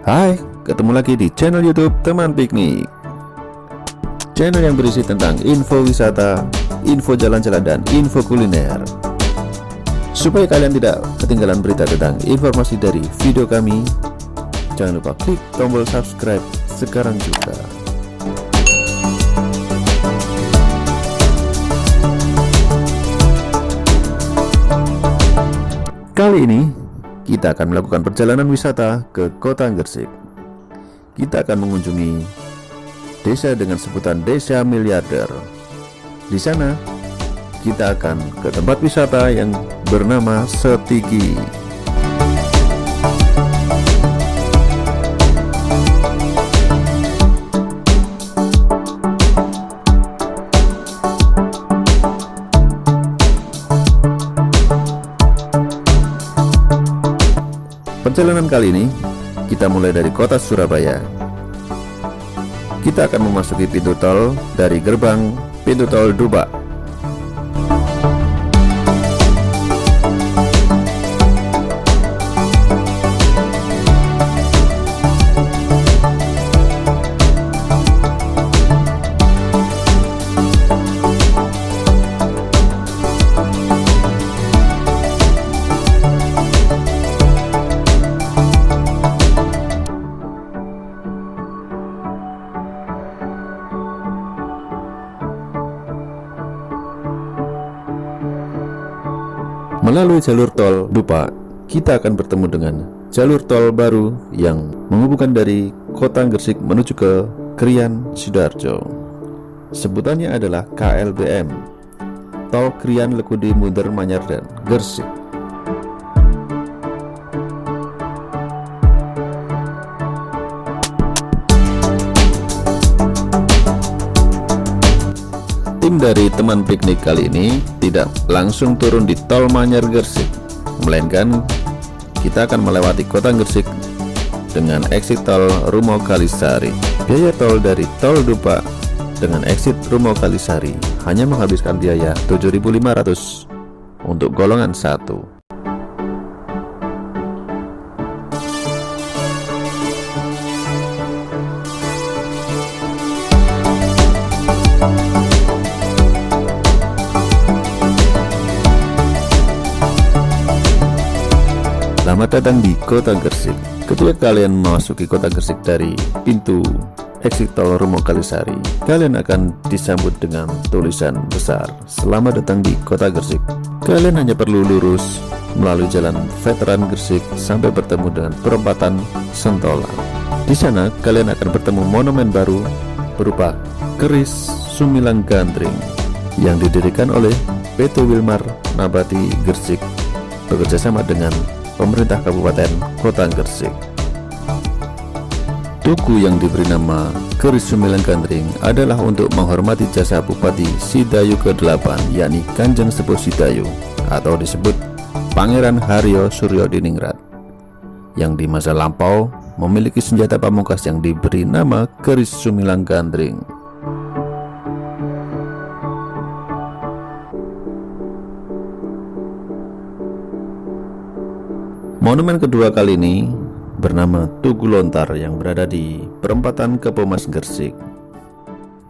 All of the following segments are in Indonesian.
Hai, ketemu lagi di channel YouTube Teman Piknik. Channel yang berisi tentang info wisata, info jalan-jalan, dan info kuliner. Supaya kalian tidak ketinggalan berita tentang informasi dari video kami, jangan lupa klik tombol subscribe sekarang juga. Kali ini kita akan melakukan perjalanan wisata ke Kota Gresik. Kita akan mengunjungi desa dengan sebutan Desa Miliarder. Di sana kita akan ke tempat wisata yang bernama Setigi. Perjalanan kali ini kita mulai dari kota Surabaya. Kita akan memasuki pintu tol dari gerbang pintu tol Dubak. Melalui jalur tol Dubak, kita akan bertemu dengan jalur tol baru yang menghubungkan dari Kota Gresik menuju ke Krian Sidoarjo. Sebutannya adalah KLBM, Tol Krian Lekudi Mundur Manyar dan Gresik. Tim dari Teman Piknik kali ini tidak langsung turun di Tol Manyar Gresik, melainkan kita akan melewati Kota Gresik dengan exit tol Rumo Kalisari. Biaya tol dari tol Dubak dengan exit Rumo Kalisari hanya menghabiskan biaya 7.500 untuk golongan 1. Selamat datang di Kota Gresik. Ketika kalian memasuki Kota Gresik dari pintu exit tol Rumo Kalisari, kalian akan disambut dengan tulisan besar "Selamat datang di Kota Gresik". Kalian hanya perlu lurus melalui jalan Veteran Gresik sampai bertemu dengan perempatan Sentolan. Di sana kalian akan bertemu monumen baru berupa keris Sumilang Gandring yang didirikan oleh PT Wilmar Nabati Gresik bekerjasama dengan pemerintah Kabupaten Kota Gresik. Tugu yang diberi nama Keris Sumilang Gandring adalah untuk menghormati jasa Bupati Sidayu ke-8, yakni Kanjeng Sepuh Sidayu atau disebut Pangeran Haryo Suryo Diningrat, yang di masa lampau memiliki senjata pamungkas yang diberi nama Keris Sumilang Gandring. Monumen kedua kali ini bernama Tugu Lontar yang berada di perempatan Kepomas Gresik.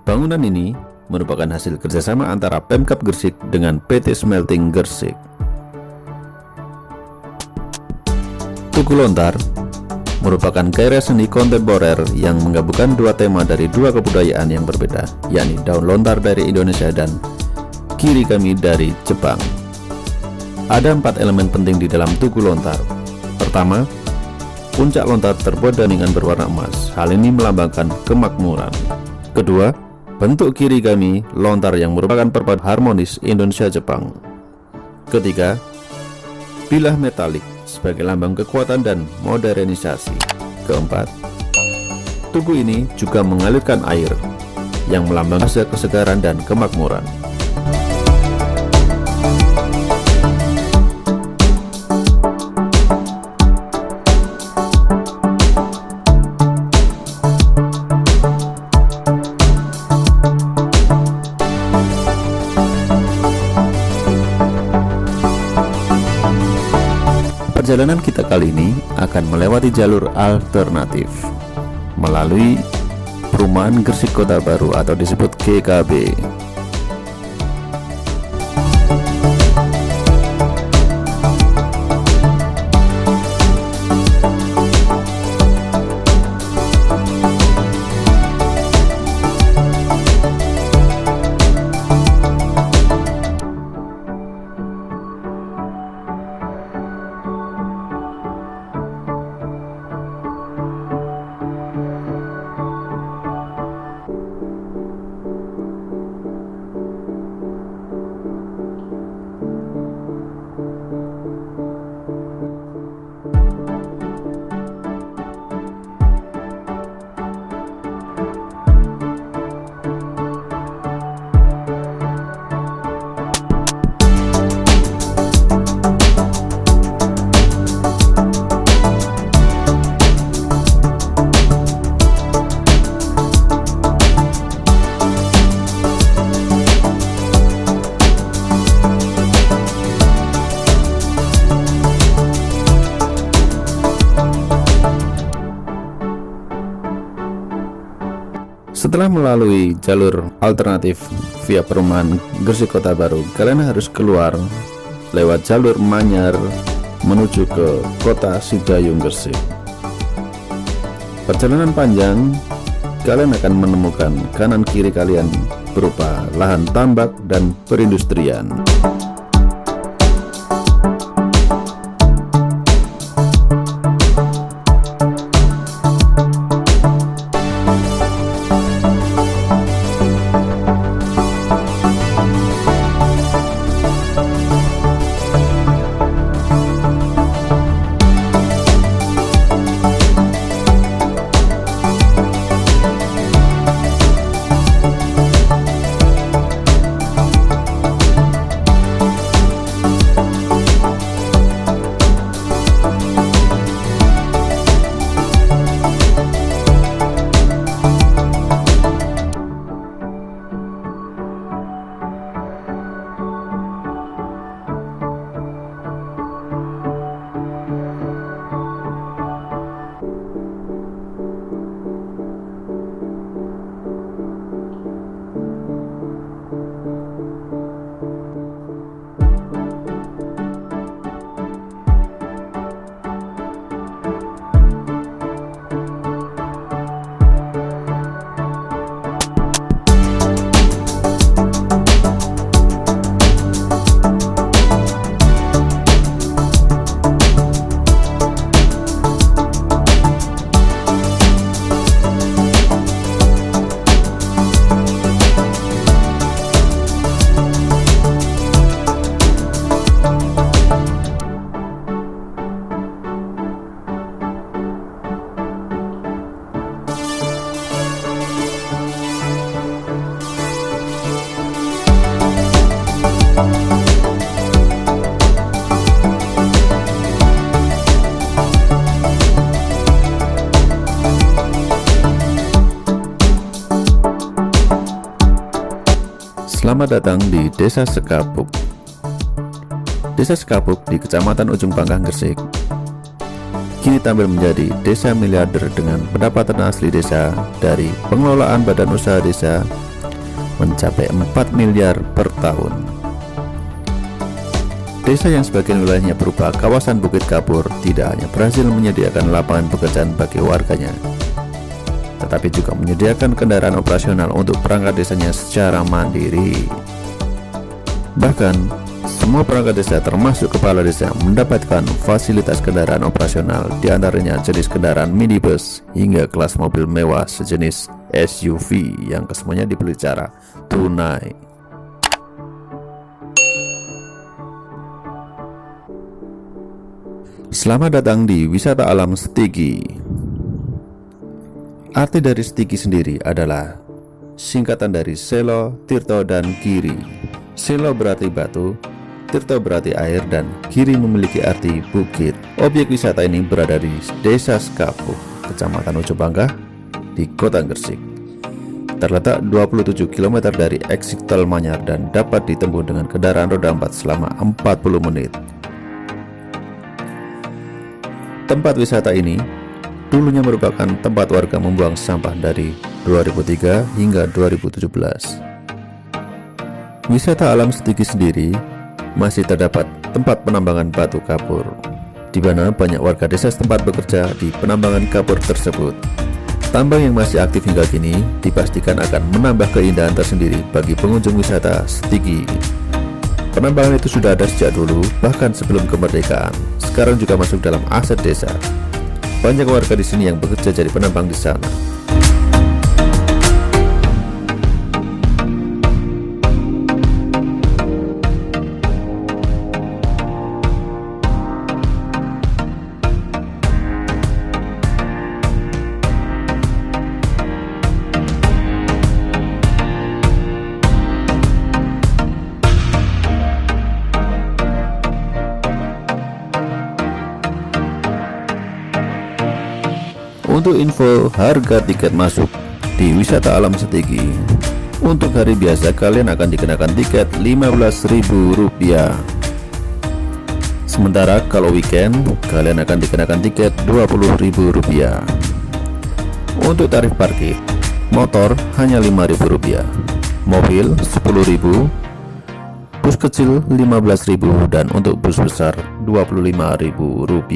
Bangunan ini merupakan hasil kerjasama antara Pemkab Gresik dengan PT Smelting Gresik. Tugu Lontar merupakan karya seni kontemporer yang menggabungkan dua tema dari dua kebudayaan yang berbeda, yakni daun lontar dari Indonesia dan kiri kami dari Jepang. Ada 4 elemen penting di dalam Tugu Lontar. Pertama, puncak lontar terbuat daningan berwarna emas. Hal ini melambangkan kemakmuran. Kedua, bentuk kiri kami lontar yang merupakan perpaduan harmonis Indonesia-Jepang. Ketiga, bilah metalik sebagai lambang kekuatan dan modernisasi. Keempat, tugu ini juga mengalirkan air yang melambangkan kesegaran dan kemakmuran. Perjalanan kita kali ini akan melewati jalur alternatif melalui Perumahan Gresik Kota Baru atau disebut GKB. Setelah melalui jalur alternatif via Perumahan Gresik Kota Baru, kalian harus keluar lewat jalur Manyar menuju ke Kota Sidayung Gresik. Perjalanan panjang, kalian akan menemukan kanan kiri kalian berupa lahan tambak dan perindustrian. Selamat datang di Desa Sekapuk. Desa Sekapuk di Kecamatan Ujung Pangkah Gresik kini tampil menjadi desa miliarder dengan pendapatan asli desa dari pengelolaan badan usaha desa mencapai 4 miliar per tahun. Desa yang sebagian wilayahnya berupa kawasan Bukit Kapur tidak hanya berhasil menyediakan lapangan pekerjaan bagi warganya, tetapi juga menyediakan kendaraan operasional untuk perangkat desanya secara mandiri. Bahkan, semua perangkat desa termasuk kepala desa mendapatkan fasilitas kendaraan operasional, diantaranya jenis kendaraan minibus hingga kelas mobil mewah sejenis SUV yang kesemuanya dibeli secara tunai. Selamat datang di wisata alam Stigi. Arti dari Stigi sendiri adalah singkatan dari Selo, Tirto, dan Giri. Selo berarti batu, Tirto berarti air, dan Giri memiliki arti bukit. Objek wisata ini berada di Desa Sekapuk, Kecamatan Ujung Pangkah, di Kota Gresik. Terletak 27 km dari eksik tol Manyar dan dapat ditempuh dengan kendaraan roda 4 selama 40 menit. Tempat wisata ini dulunya merupakan tempat warga membuang sampah dari 2003 hingga 2017. Wisata alam Setigi sendiri masih terdapat tempat penambangan batu kapur, di mana banyak warga desa setempat bekerja di penambangan kapur tersebut. Tambang yang masih aktif hingga kini dipastikan akan menambah keindahan tersendiri bagi pengunjung wisata Setigi. Penambangan itu sudah ada sejak dulu, bahkan sebelum kemerdekaan. Sekarang juga masuk dalam aset desa. Banyak warga di sini yang bekerja jadi penambang di sana. Untuk info harga tiket masuk di wisata alam Setigi, untuk hari biasa kalian akan dikenakan tiket Rp15.000. Sementara kalau weekend kalian akan dikenakan tiket Rp20.000. Untuk tarif parkir, motor hanya Rp5.000, mobil Rp10.000, bus kecil Rp15.000, dan untuk bus besar Rp25.000.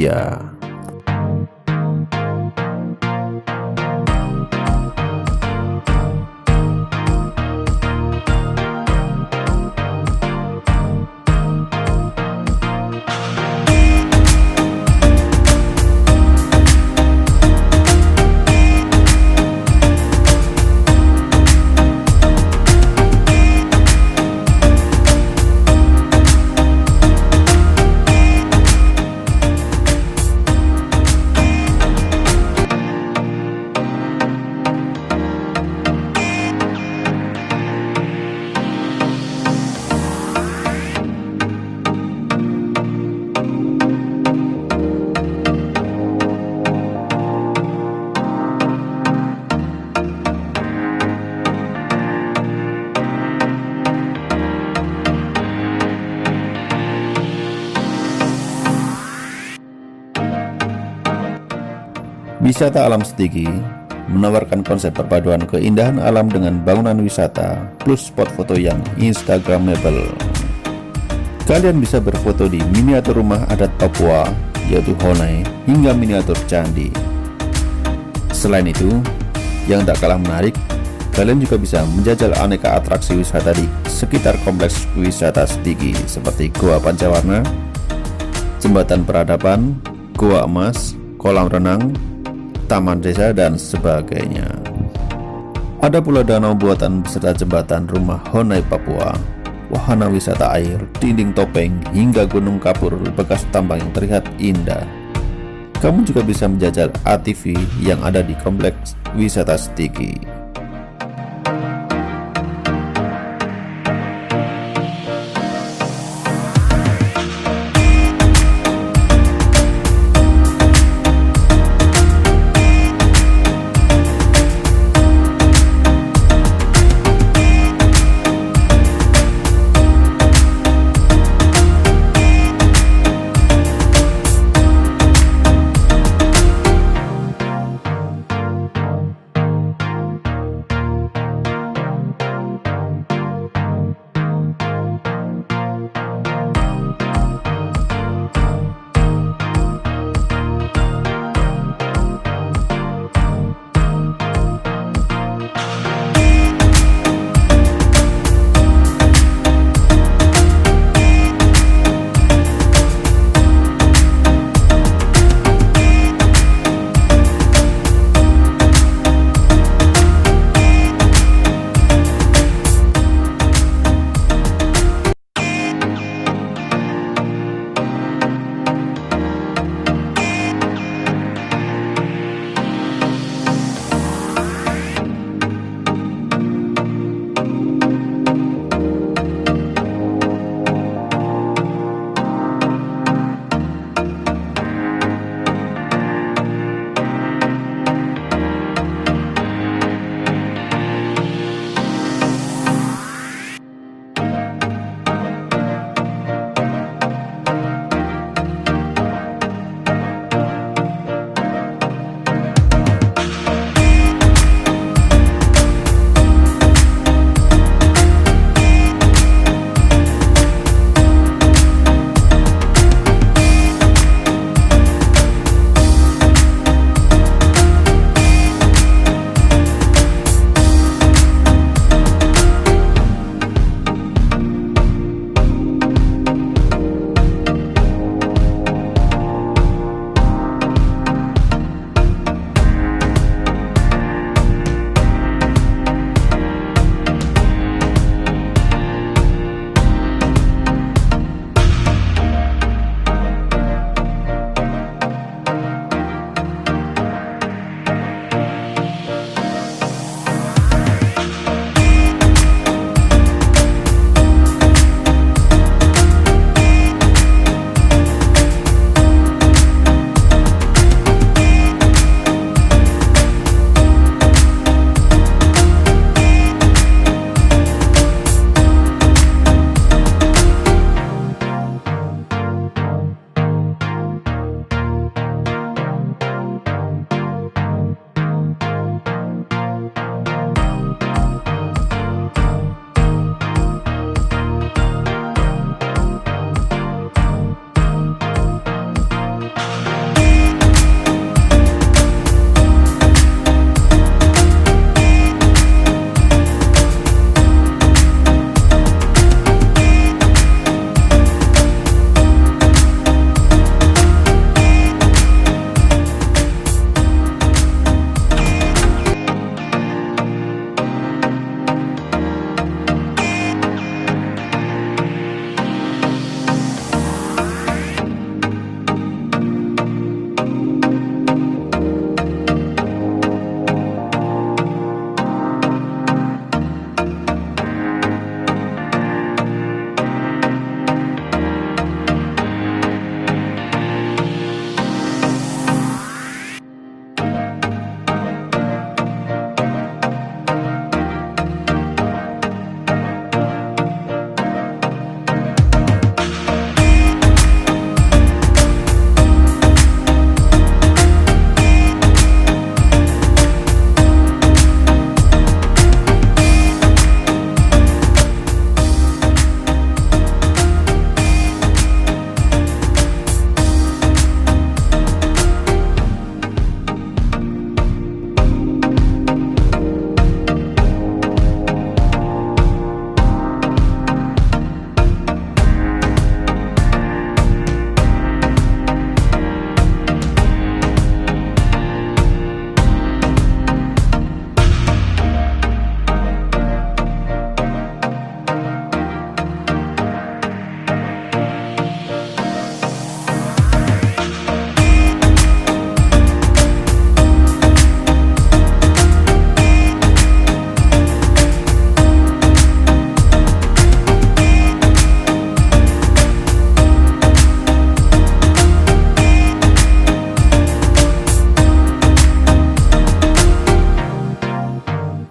Wisata alam Setigi menawarkan konsep perpaduan keindahan alam dengan bangunan wisata plus spot foto yang instagramable. Kalian bisa berfoto di miniatur rumah adat Papua yaitu Honai hingga miniatur candi. Selain itu, yang tak kalah menarik, kalian juga bisa menjajal aneka atraksi wisata di sekitar kompleks wisata Setigi seperti Goa Pancawarna, Jembatan Peradaban, Goa Emas, kolam renang, taman desa, dan sebagainya. Ada pula danau buatan beserta jembatan rumah Honai Papua, wahana wisata air, dinding topeng, hingga gunung kapur bekas tambang yang terlihat indah. Kamu juga bisa menjajal ATV yang ada di kompleks wisata Setigi.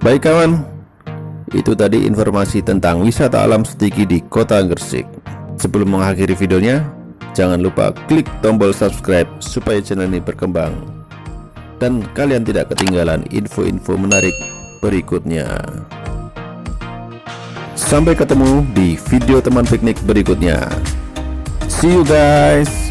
Baik kawan, itu tadi informasi tentang wisata alam setigi di Kota Gresik. Sebelum mengakhiri videonya, jangan lupa klik tombol subscribe supaya channel ini berkembang dan kalian tidak ketinggalan info-info menarik berikutnya. Sampai ketemu di video teman piknik berikutnya. See you guys.